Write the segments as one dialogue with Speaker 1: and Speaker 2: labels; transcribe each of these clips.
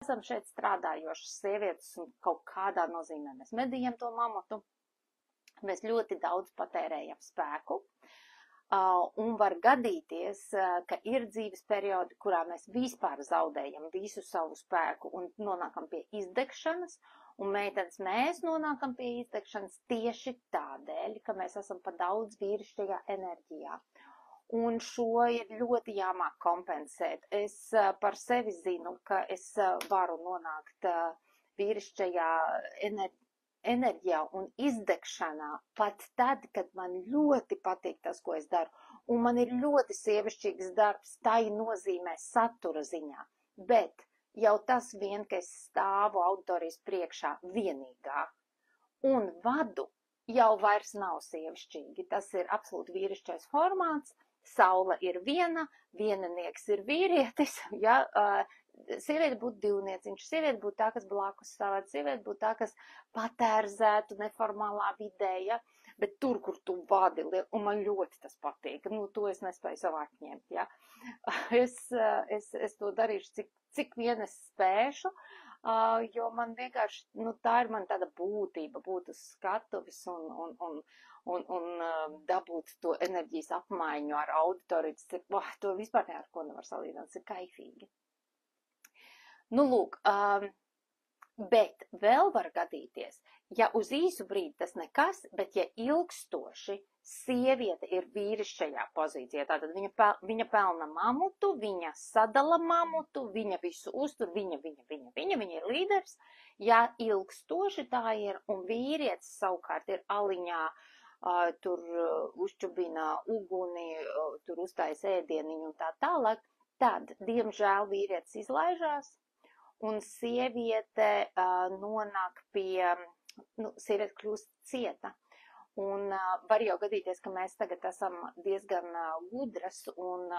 Speaker 1: esam šeit strādājošas sievietes un kaut kādā nozīmē mēs medījam to mamutu. Mēs ļoti daudz patērējam spēku. Un var gadīties, ka ir dzīves periodi, kurā mēs vispār zaudējam visu savu spēku un nonākam pie izdegšanas. Un meitenes, mēs nonākam pie izdegšanas tieši tādēļ, ka mēs esam pa daudz vīrišķajā enerģijā. Un šo ir ļoti jāmāk kompensēt. Es par sevi zinu, ka es varu nonākt vīrišķajā enerģijā un izdegšanā pat tad, kad man ļoti patīk tas, ko es daru. Un man ir ļoti sievišķīgs darbs, tai nozīmē satura ziņā. Bet jau tas vien, ka es stāvu auditorijas priekšā vienīgā un vadu, jau vairs nav sievišķīgi. Tas ir absolūti vīrišķais formāts. Saula ir viena, vieninieks ir vīrietis, ja, sieviete būtu divnieciņš, sieviete būtu tā, kas blakus stāvētu, sieviete būtu tā, kas patērzētu neformālā vidē, ja, bet tur, kur tu vadi, un man ļoti tas patīk, to es nespēju savā ņemt, ja. Es to darīšu, cik vien es spēšu, jo man vienkārši, tā ir man tāda būtība, būt uz skatuves un dabūt to enerģijas apmaiņu ar auditoriju, to vispār ne ar ko nevar salīdzināt, tas ir kaifīgi. Lūk, bet vēl var gadīties, ja uz īsu brīdi tas nekas, bet ja ilgstoši sieviete ir vīrišķajā pozīcijā, tātad viņa pelna mamutu, viņa sadala mamutu, viņa visu uztur, viņa ir līderis, ja ilgstoši tā ir, un vīrietis savukārt ir aliņā, tur uzčubina uguni, tur uztais ēdieniņu un tā tālāk, tad, diemžēl, vīrietis izlaižās, un sieviete nonāk pie, sieviete kļūst cieta. Un var jau gadīties, ka mēs tagad esam diezgan gudras un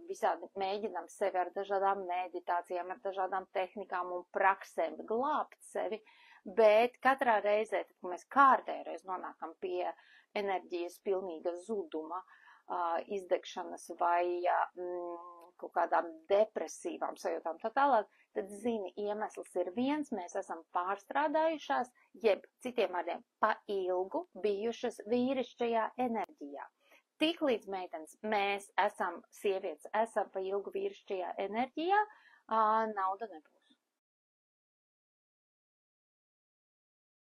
Speaker 1: visādi mēģinam sevi ar dažādām meditācijām, ar dažādām tehnikām un praksēm glābt sevi, bet katrā reizē, kad mēs kārtēreiz nonākam pie enerģijas pilnīga zuduma, izdegšanas vai kaut kādām depresīvām sajūtām tā tālāk, tad zini, iemesls ir viens, mēs esam pārstrādājušās, jeb citiem vārdiem pa ilgu bijušas vīrišķajā enerģijā. Tiklīdz meitenes mēs esam sievietes, esam pa ilgu vīrišķajā enerģijā, nauda nebūs.